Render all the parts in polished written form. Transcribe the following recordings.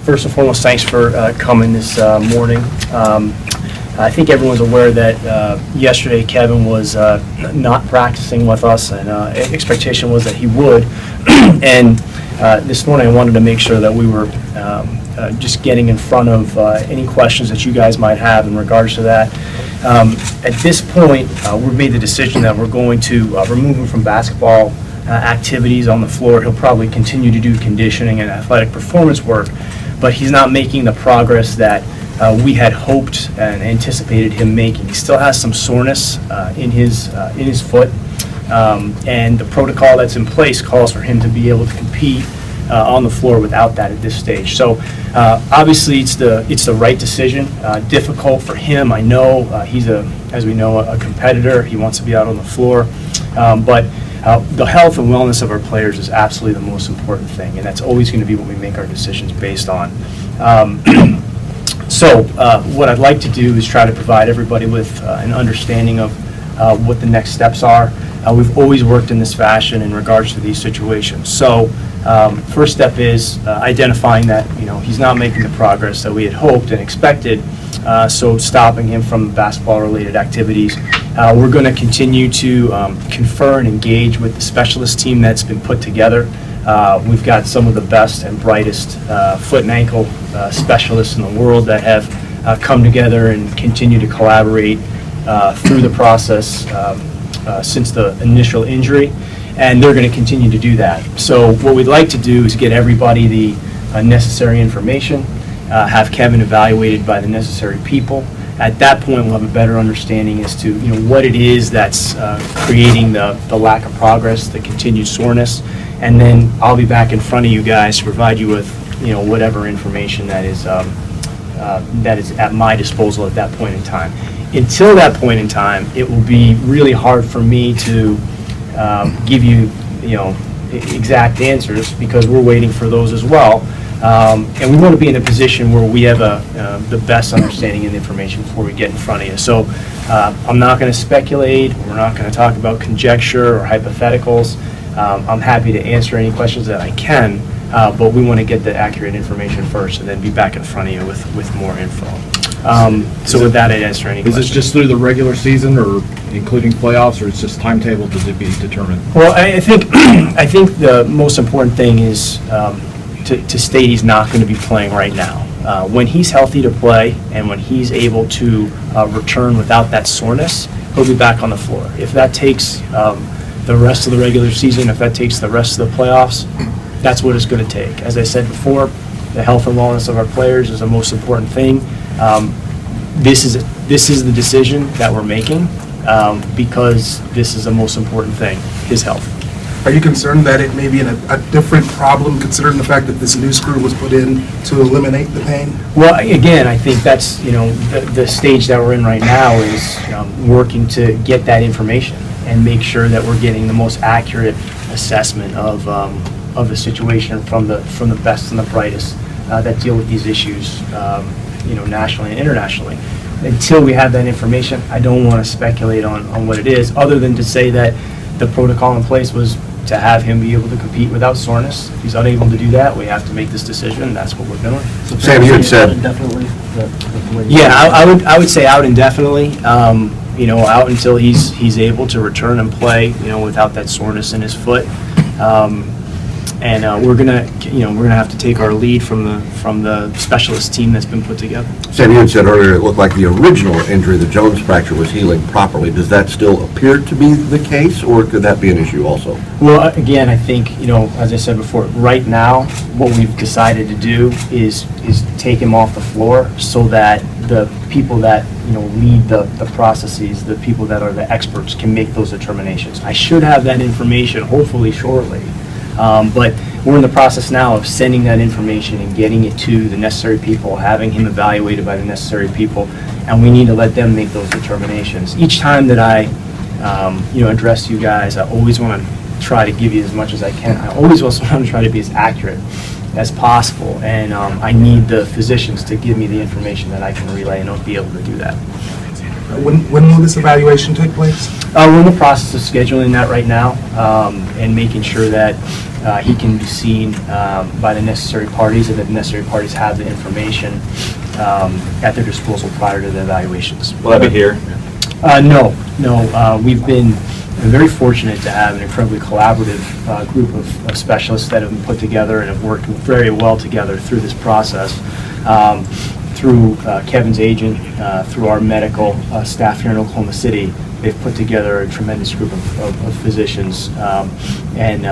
First and foremost, thanks for coming this morning. I think everyone's aware that yesterday Kevin was not practicing with us, and expectation was that he would. And this morning I wanted to make sure that we were just getting in front of any questions that you guys might have in regards to that. At this point, we've made the decision that we're going to remove him from basketball activities on the floor. He'll probably continue to do conditioning and athletic performance work, but he's not making the progress that we had hoped and anticipated him making. He still has some soreness in his foot, and the protocol that's in place calls for him to be able to compete on the floor without that at this stage. So obviously it's the right decision. Difficult for him, I know. He's as we know, a competitor. He wants to be out on the floor, but the health and wellness of our players is absolutely the most important thing, and that's always going to be what we make our decisions based on. So what I'd like to do is try to provide everybody with an understanding of what the next steps are. We've always worked in this fashion in regards to these situations. So first step is identifying that he's not making the progress that we had hoped and expected, so stopping him from basketball-related activities. We're going to continue to confer and engage with the specialist team that's been put together. We've got some of the best and brightest foot and ankle specialists in the world that have come together and continue to collaborate through the process since the initial injury, and they're going to continue to do that. So what we'd like to do is get everybody the necessary information, have Kevin evaluated by the necessary people. At that point, we'll have a better understanding as to what it is that's creating the lack of progress, the continued soreness, and then I'll be back in front of you guys to provide you with whatever information that is at my disposal at that point in time. Until that point in time, it will be really hard for me to give you exact answers, because we're waiting for those as well. And we want to be in a position where we have the best understanding of the information before we get in front of you. So I'm not going to speculate. We're not going to talk about conjecture or hypotheticals. I'm happy to answer any questions that I can, but we want to get the accurate information first and then be back in front of you with more info. So with that, I'd answer any questions. Is this just through the regular season, or including playoffs, or it's just timetable to be determined? Well, I think the most important thing is to state he's not going to be playing right now. When he's healthy to play and when he's able to return without that soreness, he'll be back on the floor. If that takes the rest of the regular season, if that takes the rest of the playoffs, that's what it's going to take. As I said before, the health and wellness of our players is the most important thing. This is the decision that we're making because this is the most important thing, his health. Are you concerned that it may be a different problem, considering the fact that this new screw was put in to eliminate the pain? Well, again, I think that's the stage that we're in right now is working to get that information and make sure that we're getting the most accurate assessment of the situation from the best and the brightest that deal with these issues, nationally and internationally. Until we have that information, I don't want to speculate on what it is, other than to say that the protocol in place was to have him be able to compete without soreness. If he's unable to do that, we have to make this decision, and that's what we're doing. So Sam, you had said indefinitely. Yeah, I would say out indefinitely. Out until he's able to return and play, without that soreness in his foot. And we're gonna have to take our lead from the specialist team that's been put together. Sam, you had said earlier it looked like the original injury, the Jones fracture, was healing properly. Does that still appear to be the case, or could that be an issue also? Well, again, I think as I said before, right now what we've decided to do is take him off the floor so that the people that lead the processes, the people that are the experts, can make those determinations. I should have that information hopefully shortly. But we're in the process now of sending that information and getting it to the necessary people, having him evaluated by the necessary people, and we need to let them make those determinations. Each time that I, address you guys, I always want to try to give you as much as I can. I always also want to try to be as accurate as possible, and I need the physicians to give me the information that I can relay, and I'll be able to do that. When will this evaluation take place? We're in the process of scheduling that right now, and making sure that he can be seen by the necessary parties, and that the necessary parties have the information at their disposal prior to the evaluations. Will that be here? No. We've been very fortunate to have an incredibly collaborative group of specialists that have been put together and have worked very well together through this process. Through Kevin's agent, through our medical staff here in Oklahoma City, they've put together a tremendous group of physicians, and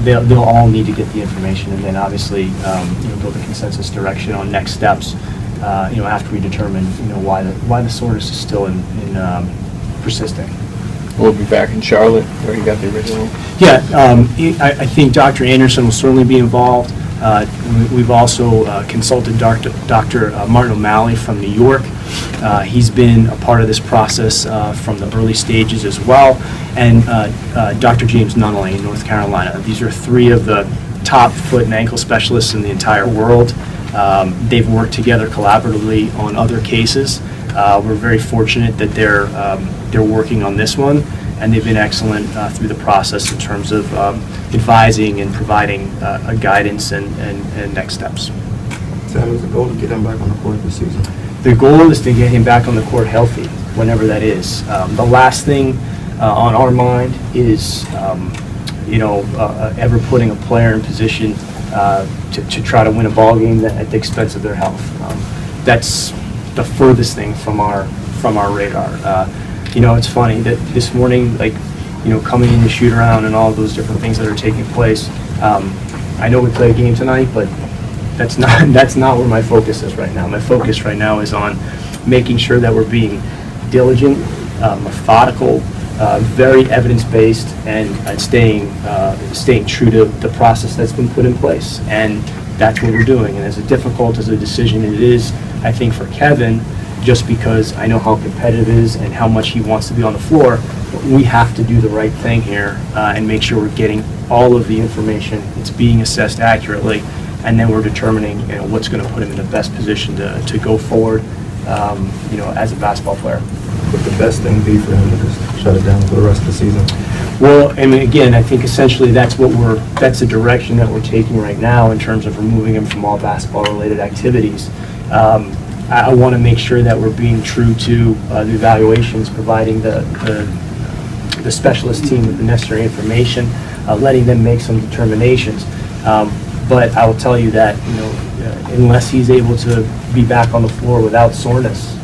they'll all need to get the information, and then obviously build a consensus direction on next steps. After we determine why the soreness is still in persisting. We'll be back in Charlotte, where you got the original. Yeah, I think Dr. Anderson will certainly be involved. We've also consulted Dr. Martin O'Malley from New York. He's been a part of this process from the early stages as well, and Dr. James Nunnally in North Carolina. These are three of the top foot and ankle specialists in the entire world. They've worked together collaboratively on other cases. We're very fortunate that they're working on this one, and they've been excellent through the process in terms of advising and providing guidance and next steps. Sam, is the goal to get him back on the court this season? The goal is to get him back on the court healthy, whenever that is. The last thing on our mind is, ever putting a player in position to try to win a ball game at the expense of their health. That's the furthest thing from our radar. It's funny that this morning, coming in to shoot around and all those different things that are taking place. I know we play a game tonight, but that's not where my focus is right now. My focus right now is on making sure that we're being diligent, methodical, very evidence-based, and staying true to the process that's been put in place. And that's what we're doing. And as difficult as a decision it is, I think, for Kevin, just because I know how competitive it is and how much he wants to be on the floor, we have to do the right thing here and make sure we're getting all of the information, it's being assessed accurately, and then we're determining what's going to put him in the best position to go forward as a basketball player. Would the best thing be for him to just shut it down for the rest of the season? Well, again, I think essentially that's the direction that we're taking right now in terms of removing him from all basketball-related activities. I want to make sure that we're being true to the evaluations, providing the specialist team with the necessary information, letting them make some determinations. But I will tell you that unless he's able to be back on the floor without soreness,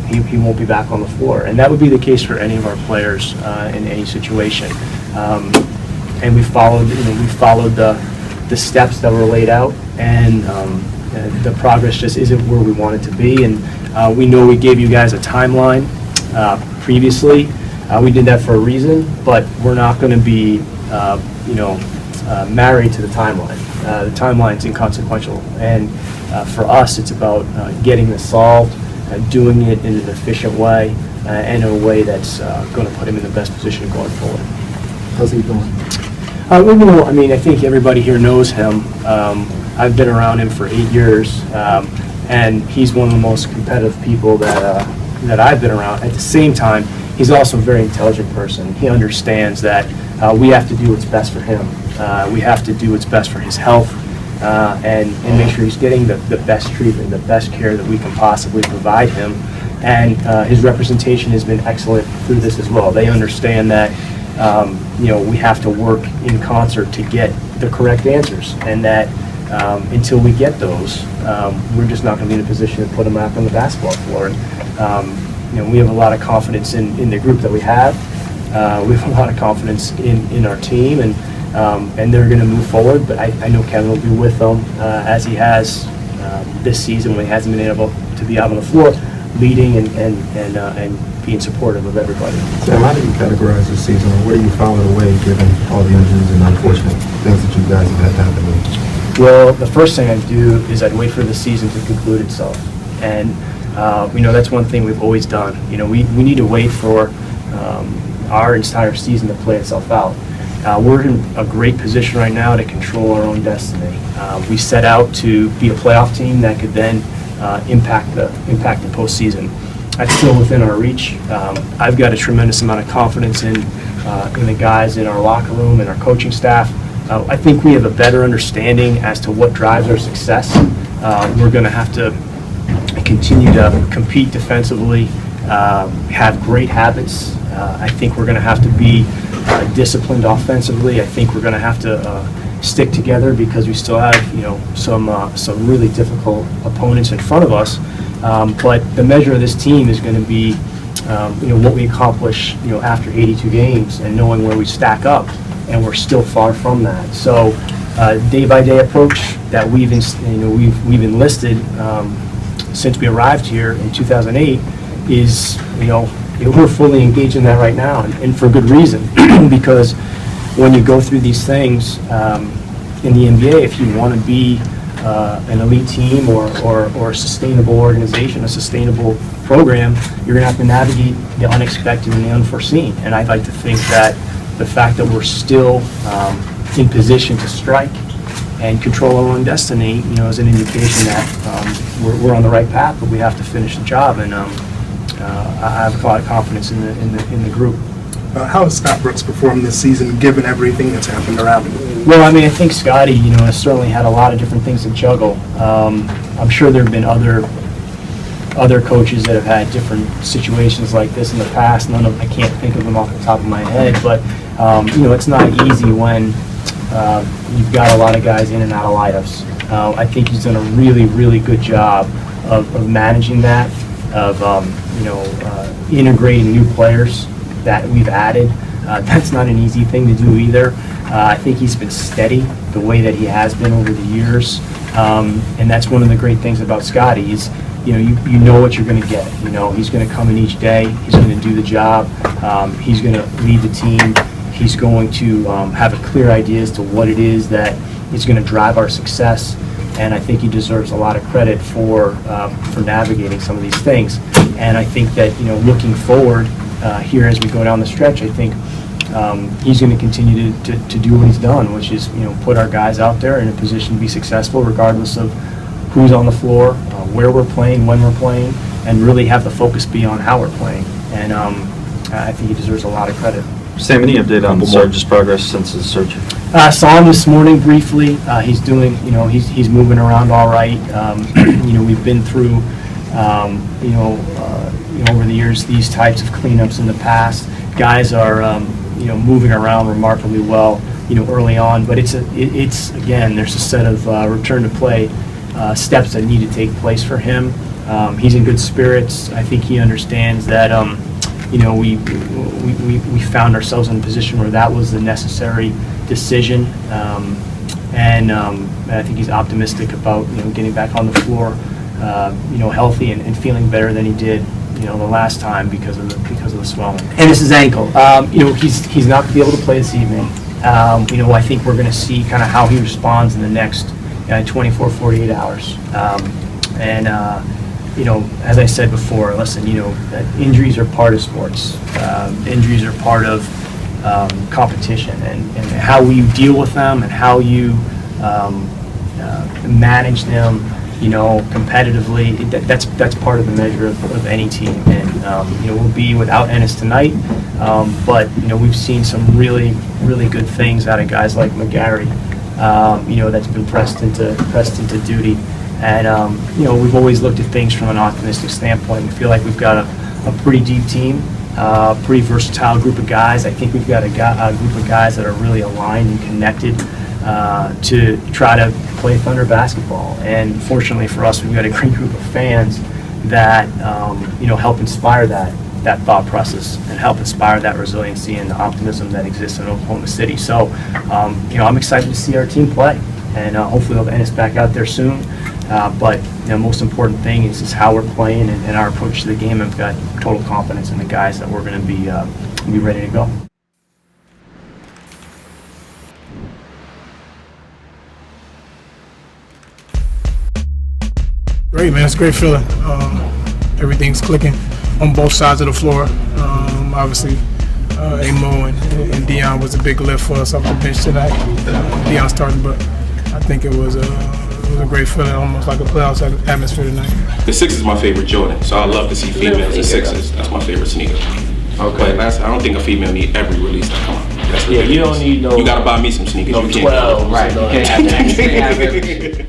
he won't be back on the floor, and that would be the case for any of our players in any situation. And we followed the steps that were laid out, and the progress just isn't where we want it to be. And we know we gave you guys a timeline previously. We did that for a reason, but we're not going to be married to the timeline. The timeline's inconsequential, and for us, it's about getting this solved, doing it in an efficient way, and in a way that's going to put him in the best position going forward. How's he doing? I think everybody here knows him. I've been around him for 8 years, and he's one of the most competitive people that I've been around. At the same time, he's also a very intelligent person. He understands that we have to do what's best for him. We have to do what's best for his health, and make sure he's getting the best treatment, the best care that we can possibly provide him. And his representation has been excellent through this as well. They understand that we have to work in concert to get the correct answers, and that until we get those, we're just not going to be in a position to put him back on the basketball floor. And we have a lot of confidence in the group that we have. We have a lot of confidence in our team, and they're going to move forward. But I know Kevin will be with them as he has this season when he hasn't been able to be out on the floor, leading and being supportive of everybody. Sam, how do you categorize this season, or what do you file it away given all the injuries and unfortunate things that you guys have had happen to you? Well, the first thing I'd do is I'd wait for the season to conclude itself. And that's one thing we've always done. We need to wait for our entire season to play itself out. We're in a great position right now to control our own destiny. We set out to be a playoff team that could then impact the postseason. that's still within our reach. I've got a tremendous amount of confidence in the guys in our locker room and our coaching staff. I think we have a better understanding as to what drives our success. We're going to have to continue to compete defensively, have great habits. I think we're going to have to be disciplined offensively. I think we're going to have to stick together because we still have, some really difficult opponents in front of us. But the measure of this team is going to be, what we accomplish, after 82 games and knowing where we stack up, and we're still far from that. So, day-by-day approach that we've enlisted since we arrived here in 2008 is, we're fully engaged in that right now, and for good reason, because when you go through these things in the NBA, if you want to be an elite team or a sustainable organization, a sustainable program, you're going to have to navigate the unexpected and the unforeseen. And I'd like to think that the fact that we're still in position to strike and control our own destiny, is an indication that we're on the right path, but we have to finish the job. And I have a lot of confidence in the group. How has Scott Brooks performed this season, given everything that's happened around him? Well, I think Scotty, has certainly had a lot of different things to juggle. I'm sure there have been other coaches that have had different situations like this in the past. I can't think of them off the top of my head, but it's not easy when you've got a lot of guys in and out of lineups. I think he's done a really, really good job of managing that, of integrating new players that we've added. That's not an easy thing to do either. I think he's been steady the way that he has been over the years, and that's one of the great things about Scotty is, you know what you're going to get. He's going to come in each day. He's going to do the job. He's going to lead the team. He's going to have a clear idea as to what it is that is going to drive our success. And I think he deserves a lot of credit for navigating some of these things. And I think that, looking forward here as we go down the stretch, I think he's going to continue to do what he's done, which is, put our guys out there in a position to be successful regardless of who's on the floor, where we're playing, when we're playing, and really have the focus be on how we're playing. And I think he deserves a lot of credit. Sam, any update on Sarge's progress since his surgery? Saw him this morning briefly. He's doing, he's moving around all right. We've been through, over the years, these types of cleanups in the past. Guys are, moving around remarkably well, early on. But it's again, there's a set of return to play steps that need to take place for him. He's in good spirits. I think he understands that, we found ourselves in a position where that was the necessary decision, and I think he's optimistic about getting back on the floor, healthy and feeling better than he did the last time because of the swelling. And it's his ankle. He's not going to be able to play this evening. I think we're going to see kind of how he responds in the next 24, 48 hours. As I said before, listen, injuries are part of sports. Injuries are part of competition, and how we deal with them and how you manage them, competitively, that's part of the measure of any team. And, we'll be without Ennis tonight, but, we've seen some really, really good things out of guys like McGarry, that's been pressed into duty. And, we've always looked at things from an optimistic standpoint. We feel like we've got a pretty deep team, pretty versatile group of guys. I think we've got a group of guys that are really aligned and connected to try to play Thunder basketball. And fortunately for us, we've got a great group of fans that, help inspire that thought process and help inspire that resiliency and the optimism that exists in Oklahoma City. So, I'm excited to see our team play. And hopefully we'll have Ennis back out there soon. But the most important thing is how we're playing and our approach to the game. I've got total confidence in the guys that we're going to be ready to go. Great, man. It's a great feeling. Everything's clicking on both sides of the floor. Obviously, Amo and Dion was a big lift for us off the bench tonight. Dion starting, but I think it was was a great feeling, almost like a playoffs atmosphere tonight. The 6 is my favorite Jordan, so I love to see females in 6s. That's my favorite sneaker. Okay. But I don't think a female need every release that come out. That's Yeah, you don't need no. You gotta buy me some sneakers. No You can't- 12, right? You can't have that. You can't have everything.